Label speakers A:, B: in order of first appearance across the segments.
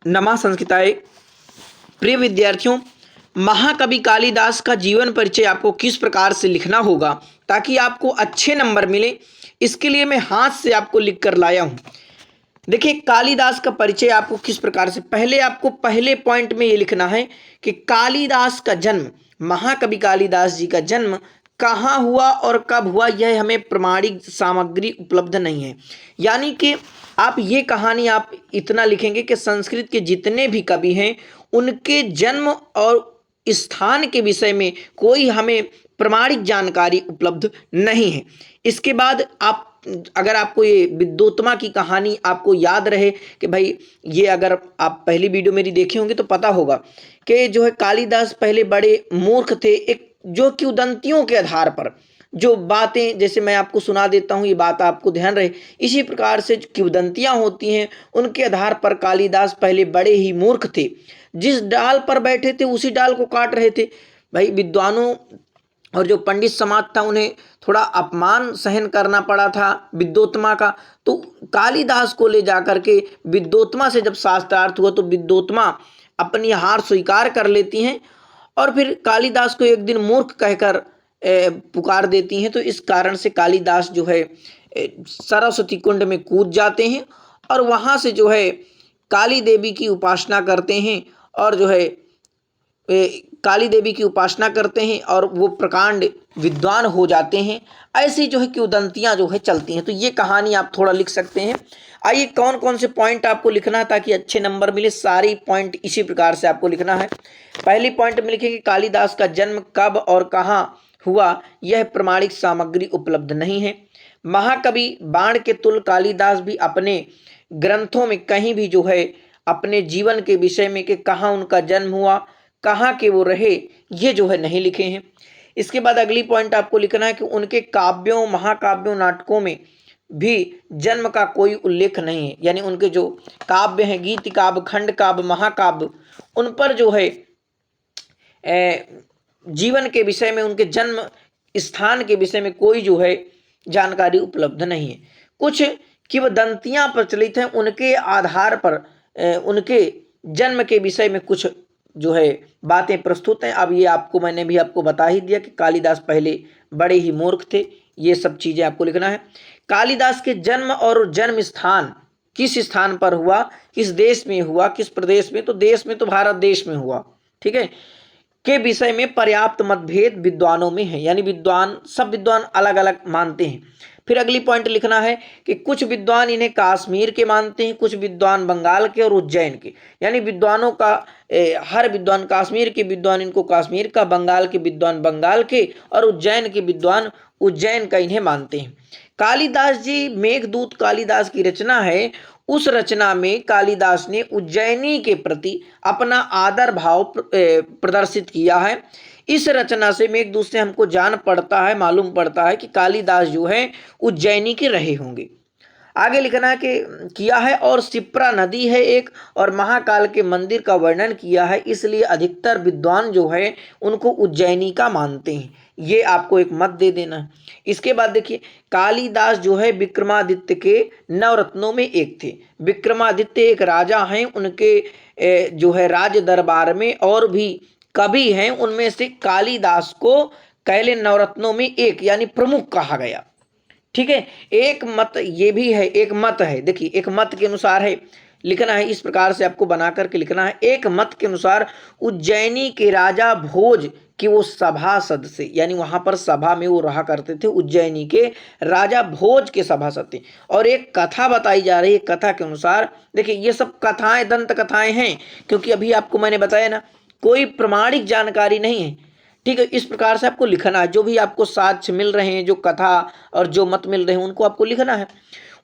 A: नमा संस्कृताय। प्रिय विद्यार्थियों, महाकवि कालिदास का जीवन परिचय आपको किस प्रकार से लिखना होगा ताकि आपको अच्छे नंबर मिले, इसके लिए मैं हाथ से आपको लिख कर लाया हूं। देखिए, कालिदास का परिचय आपको किस प्रकार से, पहले आपको पहले पॉइंट में ये लिखना है कि कालिदास का जन्म, महाकवि कालिदास जी का जन्म कहाँ हुआ और कब हुआ, यह हमें प्रमाणिक सामग्री उपलब्ध नहीं है। यानी कि आप ये कहानी आप इतना लिखेंगे कि संस्कृत के जितने भी कवि हैं उनके जन्म और स्थान के विषय में कोई हमें प्रमाणिक जानकारी उपलब्ध नहीं है। इसके बाद आप, अगर आपको ये विद्योत्तमा की कहानी आपको याद रहे कि भाई ये, अगर आप पहली वीडियो मेरी देखे होंगे तो पता होगा कि जो है कालिदास पहले बड़े मूर्ख थे, एक जो कि उदंतियों के आधार पर जो बातें, जैसे मैं आपको सुना देता हूँ, ये बात आपको ध्यान रहे, इसी प्रकार से किंवदंतियां होती हैं उनके आधार पर कालिदास पहले बड़े ही मूर्ख थे। जिस डाल पर बैठे थे उसी डाल को काट रहे थे। भाई विद्वानों और जो पंडित समाज था उन्हें थोड़ा अपमान सहन करना पड़ा था विद्योत्तमा का, तो कालिदास को ले जाकर के विद्योत्तमा से जब शास्त्रार्थ हुआ तो विद्योत्तमा अपनी हार स्वीकार कर लेती हैं और फिर कालिदास को एक दिन मूर्ख कहकर पुकार देती हैं। तो इस कारण से कालिदास जो है सरस्वती कुंड में कूद जाते हैं और वहाँ से जो है काली देवी की उपासना करते हैं और जो है काली देवी की उपासना करते हैं और वो प्रकांड विद्वान हो जाते हैं। ऐसी जो है किंवदंतियां जो है चलती हैं। तो ये कहानी आप थोड़ा लिख सकते हैं। आइए, कौन कौन से पॉइंट आपको लिखना है ताकि अच्छे नंबर मिले, सारी पॉइंट इसी प्रकार से आपको लिखना है। पहली पॉइंट में लिखेंगे कालिदास का जन्म कब और कहाँ हुआ, यह प्रमाणिक सामग्री उपलब्ध नहीं है। महाकवि बाण के तुल्य कालिदास भी अपने ग्रंथों में कहीं भी जो है अपने जीवन के विषय में कि कहाँ उनका जन्म हुआ, कहाँ के वो रहे, ये जो है नहीं लिखे हैं। इसके बाद अगली पॉइंट आपको लिखना है कि उनके काव्यों, महाकाव्यों, नाटकों में भी जन्म का कोई उल्लेख नहीं है। यानी उनके जो काव्य हैं, गीत काव्य, खंड काव्य, महाकाव्य, उन पर जो है जीवन के विषय में, उनके जन्म स्थान के विषय में कोई जो है जानकारी उपलब्ध नहीं है। कुछ किंवदंतियां प्रचलित हैं, उनके आधार पर उनके जन्म के विषय में कुछ जो है बातें प्रस्तुत हैं। अब ये आपको, मैंने भी आपको बता ही दिया कि कालिदास पहले बड़े ही मूर्ख थे। ये सब चीजें आपको लिखना है। कालिदास के जन्म और जन्म स्थान किस स्थान पर हुआ, किस देश में हुआ, किस प्रदेश में, तो देश में तो भारत देश में हुआ, ठीक है, के विषय में पर्याप्त मतभेद विद्वानों में है। यानी सब विद्वान अलग अलग मानते हैं। फिर अगली पॉइंट लिखना है कि कुछ विद्वान इन्हें काश्मीर के मानते हैं, कुछ विद्वान बंगाल के और उज्जैन के। यानी विद्वानों का हर विद्वान, काश्मीर के विद्वान इनको काश्मीर का, बंगाल के विद्वान बंगाल के और उज्जैन के विद्वान उज्जैन का इन्हें मानते हैं। कालिदास जी, मेघदूत कालिदास की रचना है, उस रचना में कालिदास ने उज्जैनी के प्रति अपना आदर भाव प्रदर्शित किया है। इस रचना से मेघदूत से हमको जान पड़ता है, मालूम पड़ता है कि कालिदास जो है उज्जैनी के रहे होंगे। आगे लिखना है कि किया है और शिप्रा नदी है एक, और महाकाल के मंदिर का वर्णन किया है, इसलिए अधिकतर विद्वान जो है उनको उज्जैनी का मानते हैं। ये आपको एक मत दे देना है। इसके बाद देखिए, कालिदास जो है विक्रमादित्य के नवरत्नों में एक थे। विक्रमादित्य एक राजा हैं, उनके जो है राज दरबार में और भी कवि हैं, उनमें से कालिदास को कैले नवरत्नों में एक यानी प्रमुख कहा गया, ठीक है। एक मत ये भी है, एक मत है। देखिए, एक मत के अनुसार है, लिखना है इस प्रकार से आपको बना करके लिखना है। एक मत के अनुसार उज्जैनी के राजा भोज कि वो सभासद से, यानी वहां पर सभा में वो रहा करते थे, उज्जैनी के राजा भोज के सभासद थे। और एक कथा बताई जा रही है, कथा के अनुसार, देखिए ये सब कथाएं दंत कथाएं हैं, क्योंकि अभी आपको मैंने बताया ना कोई प्रमाणिक जानकारी नहीं है, ठीक है। इस प्रकार से आपको लिखना है। जो भी आपको साक्ष्य मिल रहे हैं, जो कथा और जो मत मिल रहे हैं, उनको आपको लिखना है।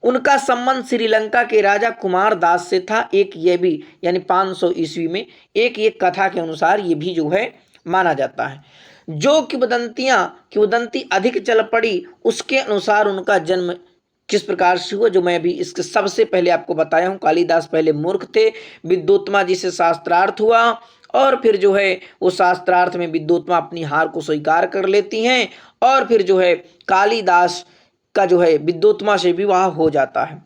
A: उनका संबंध श्रीलंका के राजा कुमार दास से था, एक ये भी, यानी 500 ईस्वी में, एक ये कथा के अनुसार ये भी जो है माना जाता है। जो किंवदंती अधिक चल पड़ी, उसके अनुसार उनका जन्म किस प्रकार से हुआ, जो मैं अभी इसके सबसे पहले आपको बताया हूँ। कालिदास पहले मूर्ख थे, विद्योत्तमा जी से शास्त्रार्थ हुआ और फिर जो है वो शास्त्रार्थ में विद्योत्तमा अपनी हार को स्वीकार कर लेती हैं और फिर जो है कालिदास का जो है विद्योत्तमा से विवाह हो जाता है,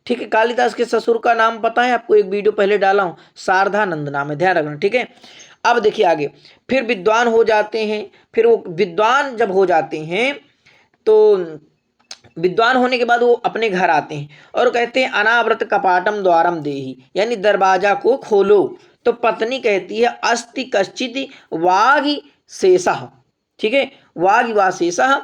A: ठीक है। कालिदास के ससुर का नाम पता है आपको, एक वीडियो पहले डाला हूं, शारदानंद नाम है, ध्यान रखना। ठीक है, अब देखिए आगे, फिर विद्वान हो जाते हैं। फिर वो विद्वान जब हो जाते हैं तो विद्वान होने के बाद वो अपने घर आते हैं और कहते हैं अनावृत कपाटम द्वारम देहि, यानी दरवाजा को खोलो। तो पत्नी कहती है अस्ति कश्चित वाग शेषः। ठीक है, वाग वा शेषः।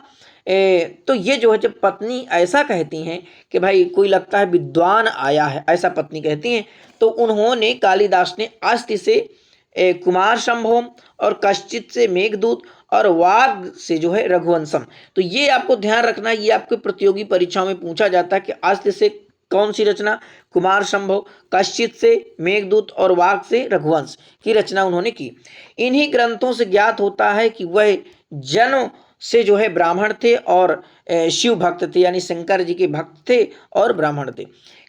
A: तो ये जो है, जब पत्नी ऐसा कहती हैं कि भाई कोई लगता है विद्वान आया है, ऐसा पत्नी कहती हैं, तो उन्होंने, कालिदास ने अस्ति से कुमार संभव और कश्चित से मेघदूत और वाग से जो है रघुवंशम। तो ये आपको ध्यान रखना, ये आपके प्रतियोगी परीक्षाओं में पूछा जाता है कि अस्ति से कौन सी रचना, कुमार संभव, कश्चित से मेघदूत और वाग से रघुवंश की रचना उन्होंने की। इन्हीं ग्रंथों से ज्ञात होता है कि वह जन्म से जो है ब्राह्मण थे और शिव भक्त थे, यानी शंकर जी के भक्त थे और ब्राह्मण थे।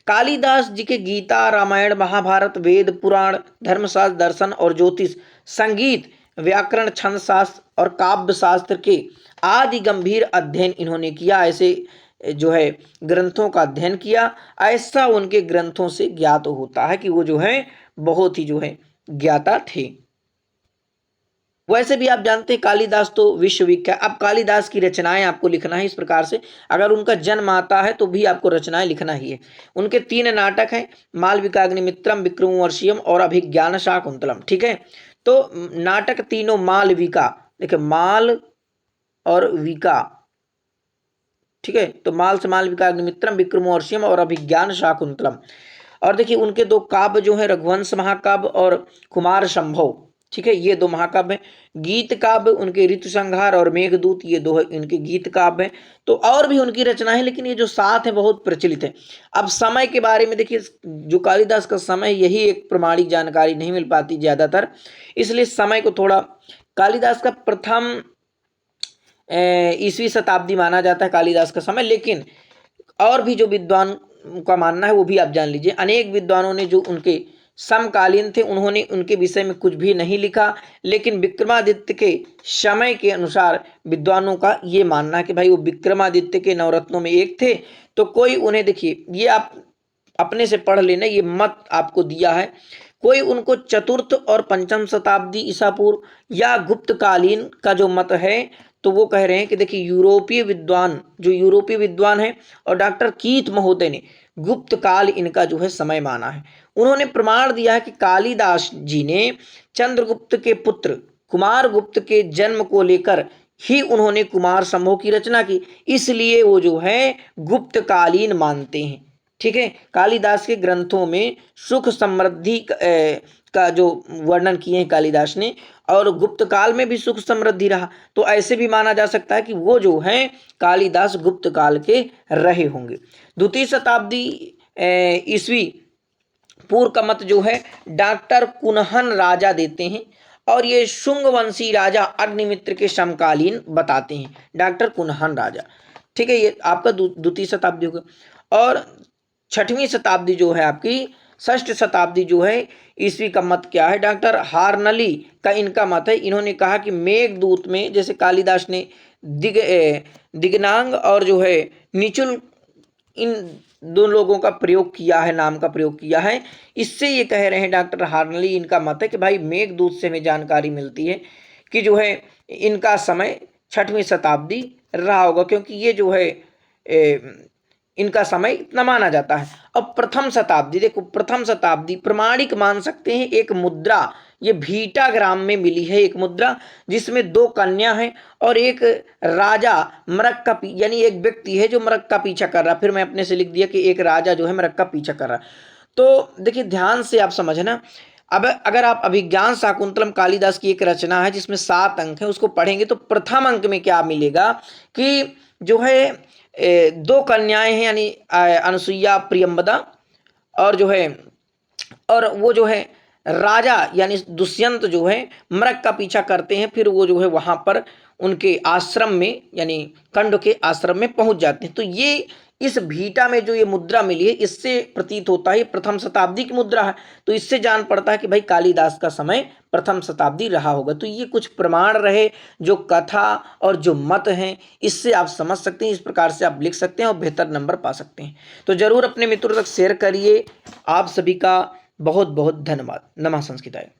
A: कालिदास जी के गीता, रामायण, महाभारत, वेद, पुराण, धर्मशास्त्र, दर्शन और ज्योतिष, संगीत, व्याकरण, छंद शास्त्र और काव्य शास्त्र के आदि गंभीर अध्ययन इन्होंने किया। ऐसे जो है ग्रंथों का अध्ययन किया, ऐसा उनके ग्रंथों से ज्ञात होता है कि वो जो है बहुत ही जो है ज्ञाता थे। वैसे भी आप जानते हैं कालिदास तो विश्वविख्यात। अब कालिदास की रचनाएं आपको लिखना है इस प्रकार से, अगर उनका जन्म आता है तो भी आपको रचनाएं लिखना ही है। उनके 3 नाटक हैं, मालविकाग्निमित्रम, विक्रमोर्वशीयम और अभिज्ञान शाकुंतलम। ठीक है, तो नाटक तीनों मालविका, देखिए माल और विका, ठीक है, तो माल से मालविकाग्निमित्रम, विक्रमोर्वशीयम और अभिज्ञान शाकुंतलम। और देखिए उनके 2 काव्य जो है, रघुवंश महाकाव्य और कुमार संभव। ठीक है, ये 2 महाकाव्य हैं। गीत काव्य उनके ऋतु संहार और मेघदूत, ये 2 इनके गीत काव्य हैं। तो और भी उनकी रचना है, लेकिन ये जो 7 है बहुत प्रचलित है। अब समय के बारे में देखिए, जो कालिदास का समय, यही एक प्रमाणिक जानकारी नहीं मिल पाती ज्यादातर, इसलिए समय को थोड़ा, कालिदास का प्रथम ईसवी शताब्दी माना जाता है कालिदास का समय, लेकिन और भी जो विद्वान का मानना है वो भी आप जान लीजिए। अनेक विद्वानों ने जो उनके समकालीन थे, उन्होंने उनके विषय में कुछ भी नहीं लिखा, लेकिन विक्रमादित्य के समय के अनुसार विद्वानों का ये मानना है कि भाई वो विक्रमादित्य के नवरत्नों में एक थे। तो कोई उन्हें, देखिए ये आप अपने से पढ़ लेना, ये मत आपको दिया है, कोई उनको चतुर्थ और पंचम शताब्दी ईसा पूर्व या गुप्तकालीन का जो मत है, तो वो कह रहे हैं कि देखिए यूरोपीय विद्वान, जो यूरोपीय विद्वान है और डॉक्टर कीथ महोदय ने गुप्त काल इनका जो है समय माना है। उन्होंने प्रमाण दिया है कि कालिदास जी ने चंद्रगुप्त के पुत्र कुमार गुप्त के जन्म को लेकर ही उन्होंने कुमार संभव की रचना की, इसलिए वो जो है गुप्तकालीन मानते हैं। ठीक है, कालिदास के ग्रंथों में सुख समृद्धि का जो वर्णन किए हैं कालिदास ने, और गुप्त काल में भी सुख समृद्धि रहा, तो ऐसे भी माना जा सकता है कि वो जो है कालिदास गुप्त काल के रहे होंगे। द्वितीय शताब्दी ईस्वी पूर्व का मत जो है डॉक्टर कुनहन राजा देते हैं, और ये शुंग वंशी राजा अग्निमित्र के समकालीन बताते हैं, डॉक्टर कुनहन राजा। ठीक है, ये आपका द्वितीय शताब्दी होगा। और 6वीं शताब्दी जो है आपकी, 6ठ शताब्दी जो है ईस्वी का मत क्या है, डॉक्टर हार्नली का इनका मत है। इन्होंने कहा कि मेघदूत में जैसे कालिदास ने दिगनांग और जो है निचुल, इन 2 लोगों का प्रयोग किया है, नाम का प्रयोग किया है। इससे ये कह रहे हैं डॉक्टर हार्नली, इनका मत है कि भाई मेघदूत से हमें जानकारी मिलती है कि जो है इनका समय 6वीं शताब्दी रहा होगा, क्योंकि ये जो है इनका समय इतना माना जाता है। अब प्रथम शताब्दी, देखो प्रथम शताब्दी प्रमाणिक मान सकते हैं। एक मुद्रा, ये भीटा ग्राम में मिली है एक मुद्रा, जिसमें 2 कन्या हैं और एक राजा मृग का, यानी एक व्यक्ति है जो मृग का पीछा कर रहा है। फिर मैं अपने से लिख दिया कि एक राजा जो है मृग का पीछा कर रहा है। तो देखिए ध्यान से आप समझना। अब अगर आप अभिज्ञान शाकुंतलम कालिदास की एक रचना है जिसमें 7 अंक है, उसको पढ़ेंगे तो प्रथम अंक में क्या मिलेगा कि जो है 2 कन्याएं हैं, यानी अनुसुईया, प्रियंवदा, और जो है, और वो जो है राजा यानी दुष्यंत जो है मृग का पीछा करते हैं। फिर वो जो है वहां पर उनके आश्रम में, यानी कंड के आश्रम में पहुंच जाते हैं। तो ये इस भीटा में जो ये मुद्रा मिली है इससे प्रतीत होता है प्रथम शताब्दी की मुद्रा है, तो इससे जान पड़ता है कि भाई कालिदास का समय प्रथम शताब्दी रहा होगा। तो ये कुछ प्रमाण रहे जो कथा और जो मत हैं, इससे आप समझ सकते हैं, इस प्रकार से आप लिख सकते हैं और बेहतर नंबर पा सकते हैं। तो जरूर अपने मित्रों तक शेयर करिए। आप सभी का बहुत बहुत धन्यवाद। नमः संस्कृताय।